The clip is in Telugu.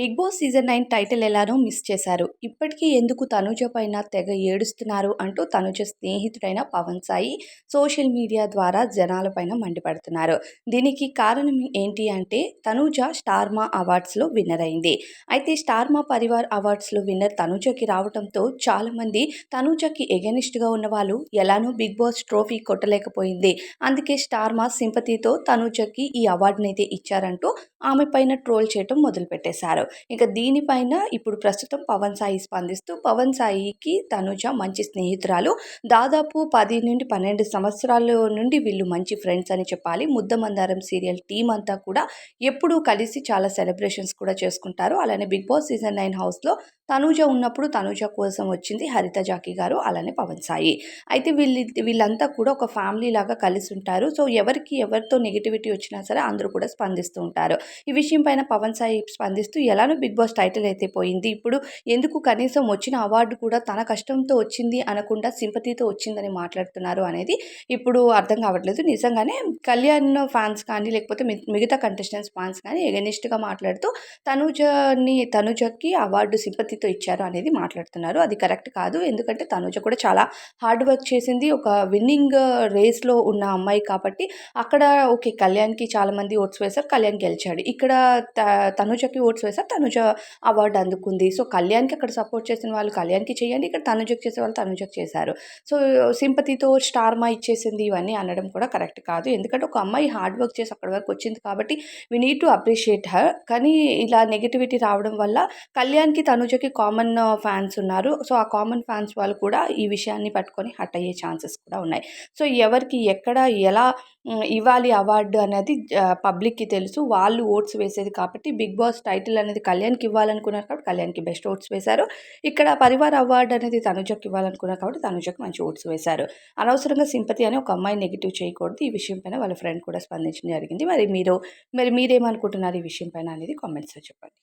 బిగ్ బాస్ సీజన్ 9 టైటిల్ ఎలానో మిస్ చేశారు. ఇప్పటికీ ఎందుకు తనూజ పైన తెగ ఏడుస్తున్నారు అంటూ తనూజ స్నేహితుడైన పవన్ సాయి సోషల్ మీడియా ద్వారా జనాల పైన మండిపడుతున్నారు. దీనికి కారణం ఏంటి అంటే తనూజ స్టార్మా అవార్డ్స్లో విన్నర్ అయింది. అయితే స్టార్మా పరివార్ అవార్డ్స్లో విన్నర్ తనూజకి రావడంతో చాలామంది తనూజకి ఎగెనిస్ట్గా ఉన్న వాళ్ళు ఎలానో బిగ్ బాస్ ట్రోఫీ కొట్టలేకపోయింది. అందుకే స్టార్మా సింపతితో తనూజకి ఈ అవార్డునైతే ఇచ్చారంటూ ఆమె పైన ట్రోల్ చేయటం మొదలుపెట్టేశారు. ఇక దీనిపైన ఇప్పుడు ప్రస్తుతం పవన్ సాయి స్పందిస్తూ పవన్ సాయికి తనుజ మంచి స్నేహితురాలు. దాదాపు 10 నుండి 12 సంవత్సరాల నుండి వీళ్ళు మంచి ఫ్రెండ్స్ అని చెప్పాలి. ముద్దమందారం సీరియల్ టీం అంతా కూడా ఎప్పుడూ కలిసి చాలా సెలబ్రేషన్స్ కూడా చేసుకుంటారు. అలానే బిగ్ బాస్ సీజన్ 9 హౌస్‌లో తనూజ ఉన్నప్పుడు తనూజ కోసం వచ్చింది హరిత జాకీ గారు, అలానే పవన్ సాయి. అయితే వీళ్ళంతా కూడా ఒక ఫ్యామిలీ లాగా కలిసి ఉంటారు. సో ఎవరితో నెగటివిటీ వచ్చినా సరే అందరూ కూడా స్పందిస్తూ ఉంటారు. ఈ విషయం పైన పవన్ సాయి స్పందిస్తూ ఎలానో బిగ్ బాస్ టైటిల్ అయితే పోయింది. ఇప్పుడు ఎందుకు కనీసం వచ్చిన అవార్డు కూడా తన కష్టంతో వచ్చింది అనకుండా సింపతితో వచ్చిందని మాట్లాడుతున్నారు అనేది ఇప్పుడు అర్థం కావట్లేదు. నిజంగానే కళ్యాణ్ ఫ్యాన్స్ కానీ లేకపోతే మిగతా కంటెస్టెంట్స్ ఫ్యాన్స్ కానీ ఎగనిస్ట్‌గా మాట్లాడుతూ తనుజకి అవార్డు సింపతితో ఇచ్చారు అనేది మాట్లాడుతున్నారు. అది కరెక్ట్ కాదు. ఎందుకంటే తనుజ కూడా చాలా హార్డ్ వర్క్ చేసింది. ఒక విన్నింగ్ రేస్‌లో ఉన్న అమ్మాయి కాబట్టి అక్కడ ఓకే. కళ్యాణ్‌కి చాలామంది ఓట్స్ వేశారు. కళ్యాణ్ గెలిచాడు. ఇక్కడ త తనుజకి ఓట్స్ వేశారు. తనుజ అవార్డ్ అందుకుంది. సో, కళ్యాణ్‌కి అక్కడ సపోర్ట్ చేసిన వాళ్ళు కళ్యాణ్‌కి చేయండి. ఇక్కడ తనుజకి చేసేవాళ్ళు తనుజకి చేశారు. సో, సింపతితో స్టార్మా ఇచ్చేసింది ఇవన్నీ అనడం కూడా కరెక్ట్ కాదు. ఎందుకంటే ఒక అమ్మాయి హార్డ్ వర్క్ చేసి అక్కడి వరకు వచ్చింది కాబట్టి we need to appreciate her. కానీ ఇలా నెగటివిటీ రావడం వల్ల కళ్యాణ్‌కి, తనుజకి కామన్ ఫ్యాన్స్ ఉన్నారు. సో, ఆ కామన్ ఫ్యాన్స్ వాళ్ళు కూడా ఈ విషయాన్ని పట్టుకొని హర్ట్ అయ్యే ఛాన్సెస్ కూడా ఉన్నాయి. సో, ఎవరికి ఎక్కడ ఎలా ఇవ్వాలి అవార్డు అనేది పబ్లిక్‌కి తెలుసు. వాళ్ళు ఓట్స్ వేసేది కాబట్టి బిగ్ బాస్ టైటిల్ అనేది కళ్యాణ్‌కి ఇవ్వాలనుకున్నారు కాబట్టి కళ్యాణ్‌కి బెస్ట్ ఓట్స్ వేశారు. ఇక్కడ పరివార్ అవార్డ్ అనేది తనుజకి ఇవ్వాలనుకున్నారు కాబట్టి తనుజకి మంచి ఓట్స్ వేశారు. అనవసరంగా సింపతి అని ఒక అమ్మాయి నెగెటివ్ చేయకూడదు. ఈ విషయం పైన వాళ్ళ ఫ్రెండ్ కూడా స్పందించడం జరిగింది. మరి మీరేమనుకుంటున్నారు ఈ విషయం పైన అనేది కామెంట్స్‌లో చెప్పండి.